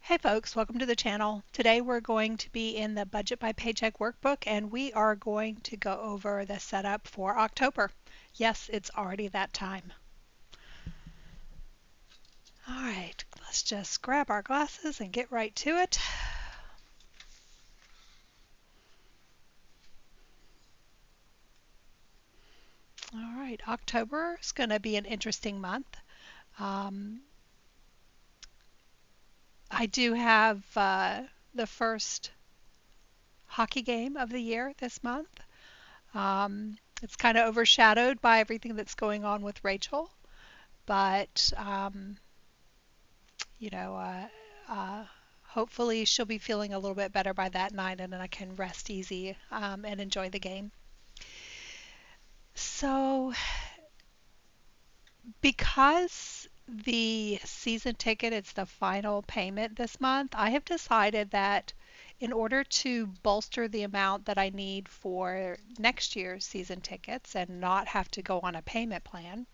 Hey folks, welcome to the channel. Today we're going to be in the Budget by Paycheck Workbook and we are going to go over the setup for October. Yes, it's already that time. All right, let's just grab our glasses and get right to it. All right, October is going to be an interesting month. Um, I do have the first hockey game of the year this month. It's kind of overshadowed by everything that's going on with Rachel, but you know, hopefully she'll be feeling a little bit better by that night, and then I can rest easy and enjoy the game. So, because the season ticket is the final payment this month, I have decided that in order to bolster the amount that I need for next year's season tickets and not have to go on a payment plan,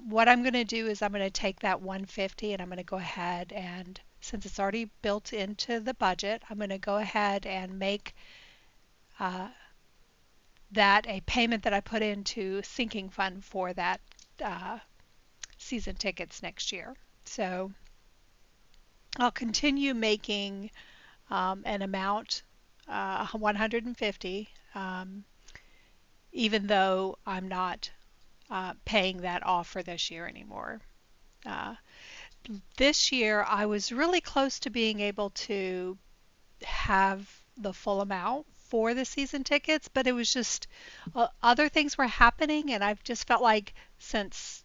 what I'm going to do is I'm going to take that 150 and I'm going to go ahead and, since it's already built into the budget, I'm going to go ahead and make uh, that a payment that I put into sinking fund for that uh, season tickets next year. So I'll continue making an amount, 150, even though I'm not paying that off for this year anymore. Uh, this year I was really close to being able to have the full amount for the season tickets, but it was just other things were happening, and I've just felt like since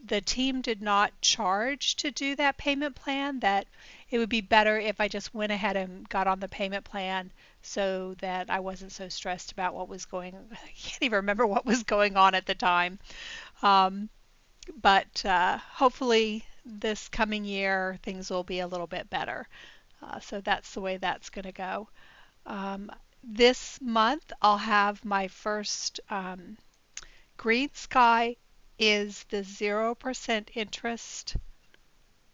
the team did not charge to do that payment plan, that it would be better if I just went ahead and got on the payment plan so that I wasn't so stressed about what was going I can't even remember what was going on at the time. Um, but hopefully this coming year things will be a little bit better. So that's the way that's going to go. This month I'll have my first Green Sky is the 0% interest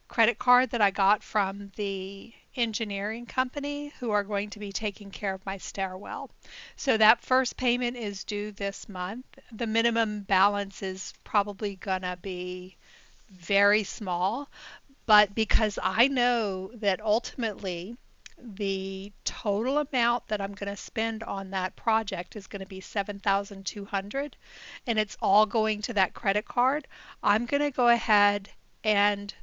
credit card that I got from the engineering company who are going to be taking care of my stairwell. So that first payment is due this month. The minimum balance is probably going to be very small, but because I know that ultimately the total amount that I'm going to spend on that project is going to be 7,200 and it's all going to that credit card, I'm going to go ahead and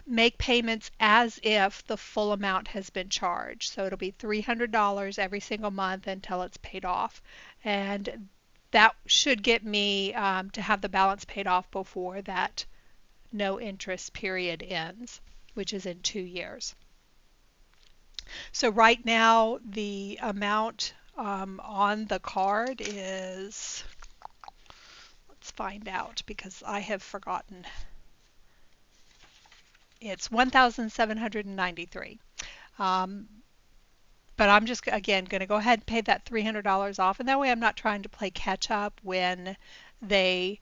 make payments as if the full amount has been charged. So it'll be $300 every single month until it's paid off. And that should get me to have the balance paid off before that no interest period ends, which is in 2 years. So right now the amount on the card is, let's find out because I have forgotten. It's 1,793. Um, but I'm just, again, going to go ahead and pay that $300 off, and that way I'm not trying to play catch up when they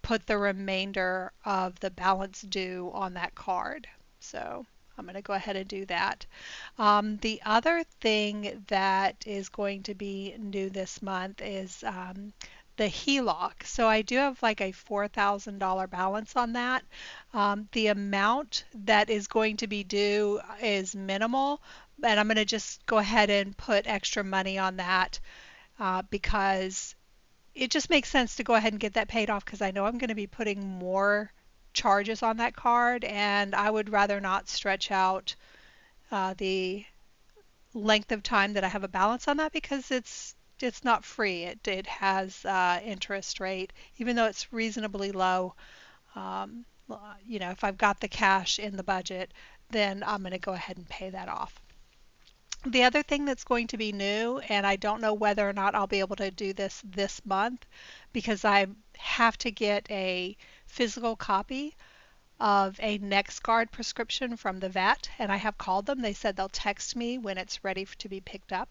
put the remainder of the balance due on that card. So I'm going to go ahead and do that. The other thing that is going to be new this month is the HELOC. So I do have like a $4,000 balance on that. The amount that is going to be due is minimal, and I'm going to just go ahead and put extra money on that because it just makes sense to go ahead and get that paid off because I know I'm going to be putting more charges on that card, and I would rather not stretch out the length of time that I have a balance on that because it's not free. It has interest rate, even though it's reasonably low. Um, if I've got the cash in the budget, then I'm going to go ahead and pay that off. The other thing that's going to be new, and I don't know whether or not I'll be able to do this month because I have to get a physical copy of a NexGard prescription from the vet, and I have called them. They said they'll text me when it's ready to be picked up.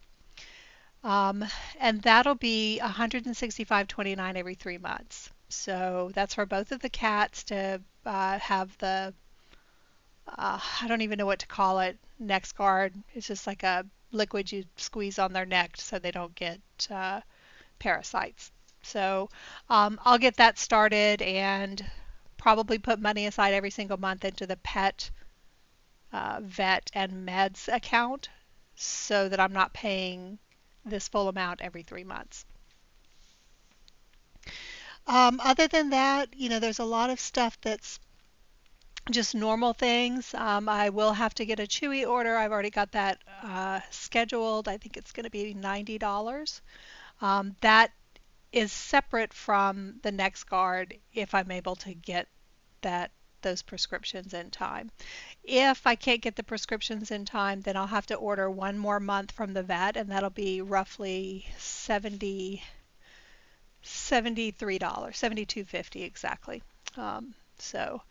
And that'll be $165.29 every 3 months. So that's for both of the cats to have the I don't even know what to call it, NexGard. It's just like a liquid you squeeze on their neck so they don't get parasites. So I'll get that started and probably put money aside every single month into the pet, vet, and meds account so that I'm not paying this full amount every 3 months. Other than that, there's a lot of stuff that's just normal things. I will have to get a Chewy order. I've already got that scheduled. I think it's going to be $90. That is separate from the NexGard if I'm able to get that those prescriptions in time. If I can't get the prescriptions in time, then I'll have to order one more month from the vet, and that'll be roughly $73, $72.50 exactly. So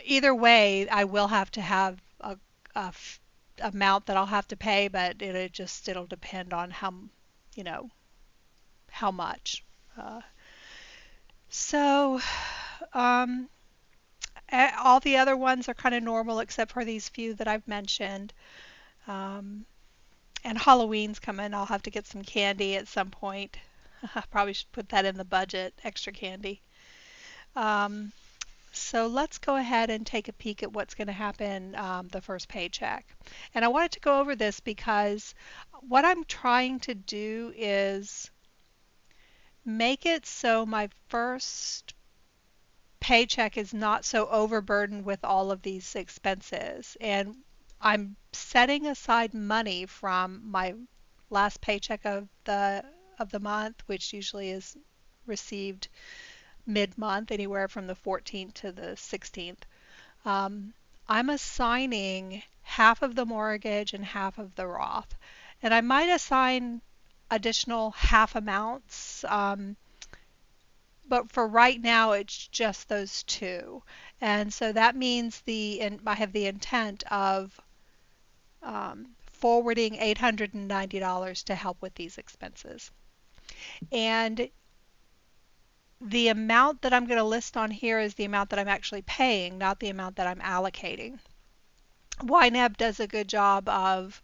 either way, I will have to have a amount that I'll have to pay, but it'll depend on you know, how much. Uh, so um, all the other ones are kind of normal except for these few that I've mentioned. Um, and Halloween's coming. I'll have to get some candy at some point. I probably should put that in the budget, extra candy. Um, So let's go ahead and take a peek at what's going to happen the first paycheck. And I wanted to go over this because what I'm trying to do is make it so my first paycheck is not so overburdened with all of these expenses. And I'm setting aside money from my last paycheck of the month, which usually is received mid-month, anywhere from the 14th to the 16th. Um, I'm assigning half of the mortgage and half of the Roth. And I might assign additional half amounts, but for right now it's just those two. And so that means I have the intent of forwarding $890 to help with these expenses. And the amount that I'm going to list on here is the amount that I'm actually paying, not the amount that I'm allocating. YNAB does a good job of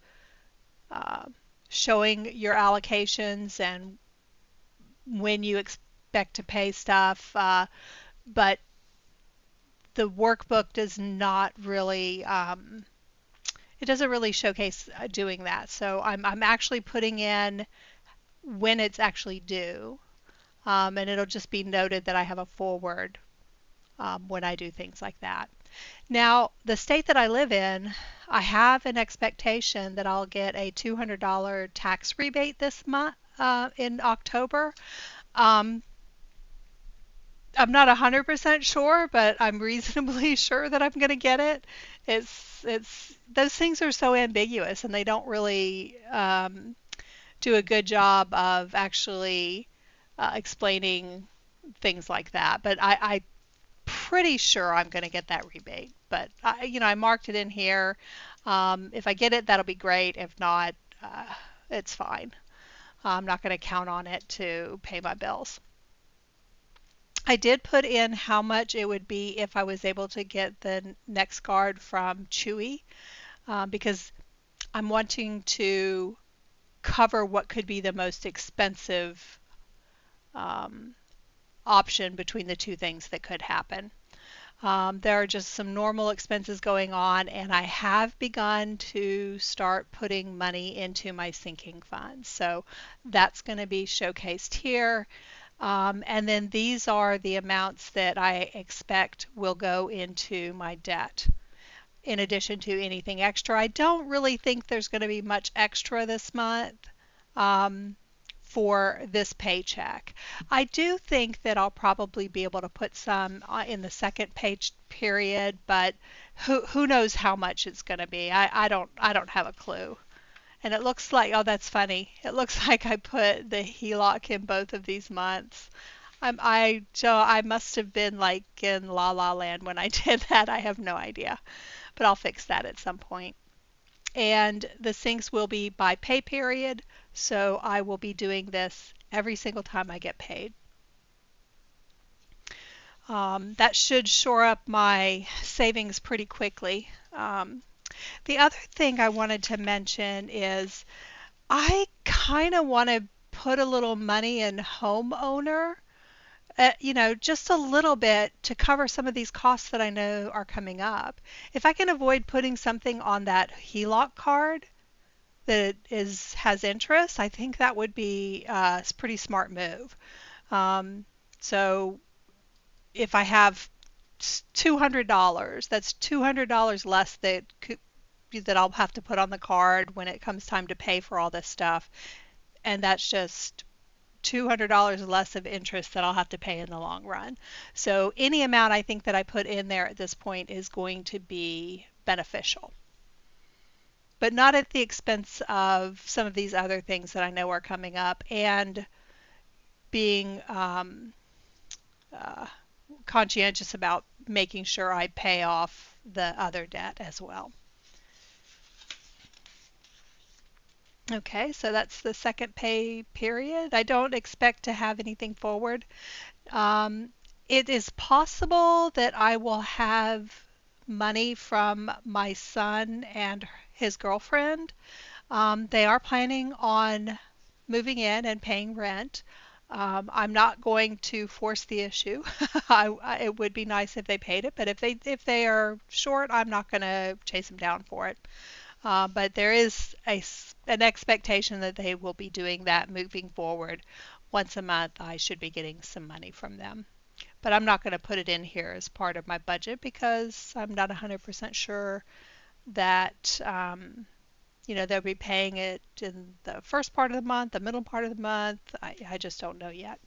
uh, showing your allocations and when you expect to pay stuff, but the workbook does not really, it doesn't really showcase doing that. So I'm actually putting in when it's actually due, and it'll just be noted that I have a forward when I do things like that. Now, the state that I live in, I have an expectation that I'll get a $200 tax rebate this month in October. Um, I'm not 100% sure, but I'm reasonably sure that I'm going to get it. It's those things are so ambiguous, and they don't really do a good job of actually explaining things like that. But I pretty sure I'm going to get that rebate. But I marked it in here. If I get it, that'll be great. If not, it's fine. I'm not going to count on it to pay my bills. I did put in how much it would be if I was able to get the NexGard from Chewy, because I'm wanting to cover what could be the most expensive option between the two things that could happen. There are just some normal expenses going on, and I have begun to start putting money into my sinking funds. So that's going to be showcased here. And then these are the amounts that I expect will go into my debt in addition to anything extra. I don't really think there's going to be much extra this month for this paycheck. I do think that I'll probably be able to put some in the second page period, but who knows how much it's going to be. I don't have a clue. And it looks like, oh, that's funny. It looks like I put the HELOC in both of these months. I must have been like in La La Land when I did that. I have no idea, but I'll fix that at some point. And the syncs will be by pay period, so I will be doing this every single time I get paid. That should shore up my savings pretty quickly. The other thing I wanted to mention is I kind of want to put a little money in homeowner, just a little bit to cover some of these costs that I know are coming up. If I can avoid putting something on that HELOC card that has interest, I think that would be a pretty smart move. Um, so if I have $200, that's $200 less that I'll have to put on the card when it comes time to pay for all this stuff, and that's just $200 less of interest that I'll have to pay in the long run. So any amount I think that I put in there at this point is going to be beneficial, but not at the expense of some of these other things that I know are coming up, and being uh, conscientious about making sure I pay off the other debt as well. Okay, so that's the second pay period. I don't expect to have anything forward. Um, it is possible that I will have money from my son and his girlfriend. They are planning on moving in and paying rent. I'm not going to force the issue. It would be nice if they paid it, but if they are short, I'm not going to chase them down for it. But there is an expectation that they will be doing that moving forward. Once a month, I should be getting some money from them. But I'm not going to put it in here as part of my budget because I'm not 100% sure that they'll be paying it in the first part of the month, the middle part of the month. I just don't know yet.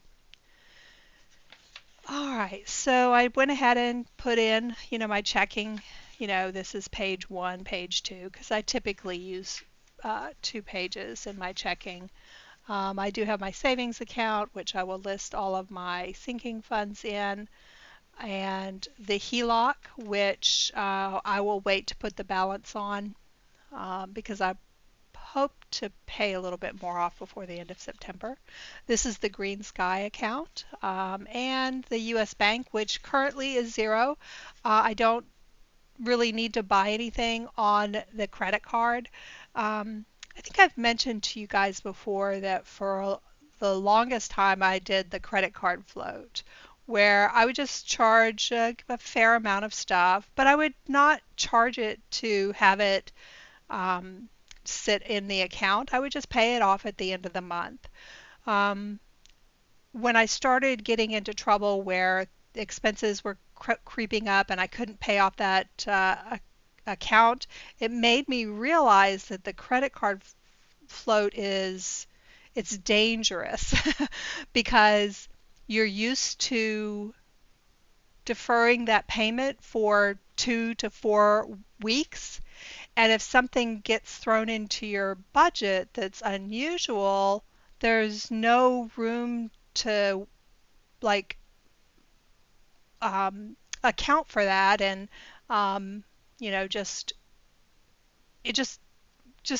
All right, so I went ahead and put in, my checking. This is page 1, page 2, because I typically use 2 pages in my checking. I do have my savings account, which I will list all of my sinking funds in, and the HELOC, which I will wait to put the balance on because I hope to pay a little bit more off before the end of September. This is the Green Sky account, and the U.S. Bank, which currently is 0. I don't really need to buy anything on the credit card. I think I've mentioned to you guys before that for the longest time I did the credit card float, where I would just charge a fair amount of stuff, but I would not charge it to have it sit in the account. I would just pay it off at the end of the month. Um, when I started getting into trouble where expenses were creeping up and I couldn't pay off that account, it made me realize that the credit card float it's dangerous because you're used to deferring that payment for 2 to 4 weeks. And if something gets thrown into your budget that's unusual, there's no room to like account for that, and just it just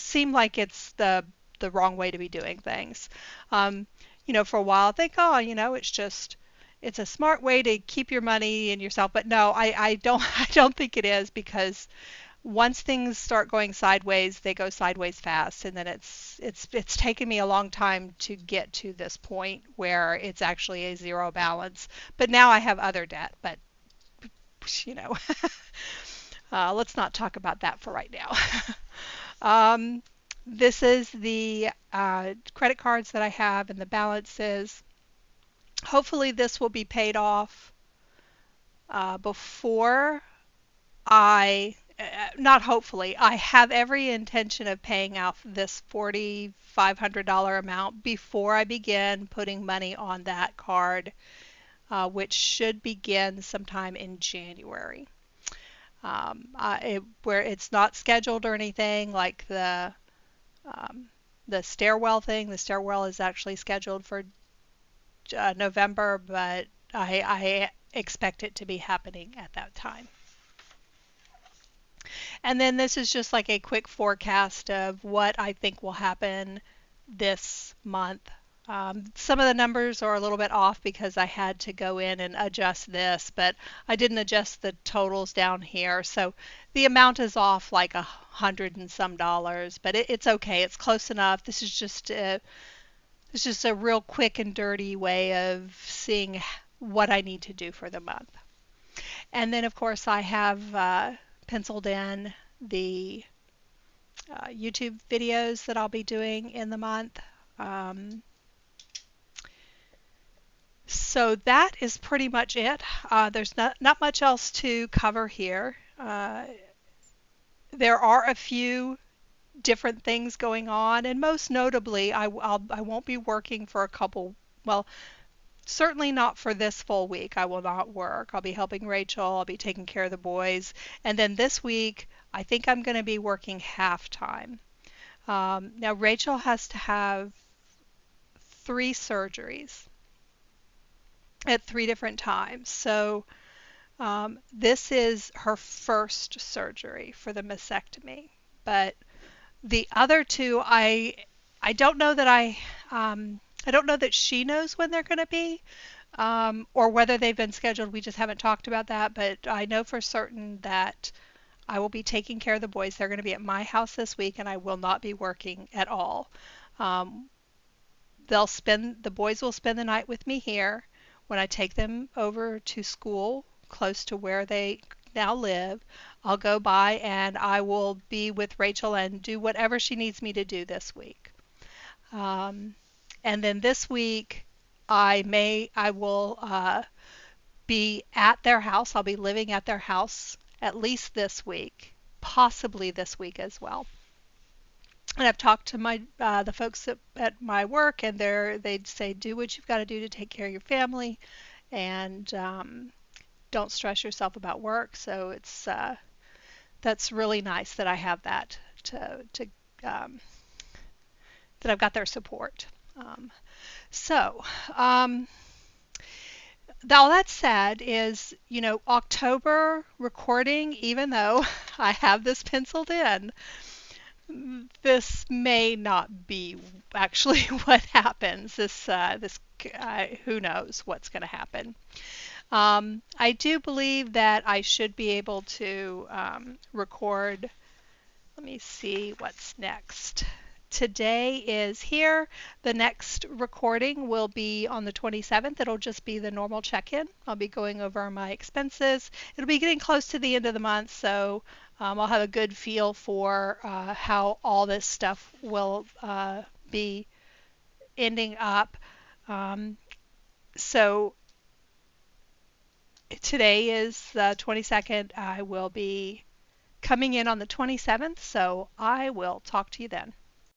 seemed like it's the wrong way to be doing things. For a while I think, oh, it's a smart way to keep your money in yourself, but no, I don't I don't think it is, because once things start going sideways, they go sideways fast, and then it's taken me a long time to get to this point where it's actually a 0 balance. But now I have other debt, but you know, let's not talk about that for right now. This is the credit cards that I have and the balances. Hopefully this will be paid off before not hopefully, I have every intention of paying out this $4,500 amount before I begin putting money on that card, which should begin sometime in January. Where it's not scheduled or anything like the stairwell thing. The stairwell is actually scheduled for November, but I expect it to be happening at that time. And then this is just like a quick forecast of what I think will happen this month Some of the numbers are a little bit off because I had to go in and adjust this, but I didn't adjust the totals down here. So the amount is off like $100 and some, but it's okay. It's close enough. It's just a real quick and dirty way of seeing what I need to do for the month. And then, of course, I have penciled in the YouTube videos that I'll be doing in the month. Um, so that is pretty much it. There's not much else to cover here. There are a few different things going on, and most notably, I won't be working for a couple, well, certainly not for this full week. I will not work. I'll be helping Rachel. I'll be taking care of the boys. And then this week, I think I'm going to be working half time. Now, Rachel has to have 3 surgeries at 3 different times. So this is her first surgery for the mastectomy. But the other two, I don't know that I don't know that she knows when they're going to be, or whether they've been scheduled. We just haven't talked about that, but I know for certain that I will be taking care of the boys. They're going to be at my house this week, and I will not be working at all. Um, the boys will spend the night with me here. When I take them over to school close to where they now live, I'll go by and I will be with Rachel and do whatever she needs me to do this week. Um, and then this week, I will be at their house. I'll be living at their house at least this week, possibly this week as well. And I've talked to the folks at my work, and they'd say do what you've got to do to take care of your family, and don't stress yourself about work. So that's really nice that I have that to that I've got their support. So all that said is, October recording, even though I have this penciled in, this may not be actually what happens. Who knows what's going to happen. I do believe that I should be able to record. Let me see what's next. Today is here. The next recording will be on the 27th. It'll just be the normal check-in. I'll be going over my expenses. It'll be getting close to the end of the month, so I'll have a good feel for how all this stuff will be ending up. So today is the 22nd. I will be coming in on the 27th, so I will talk to you then.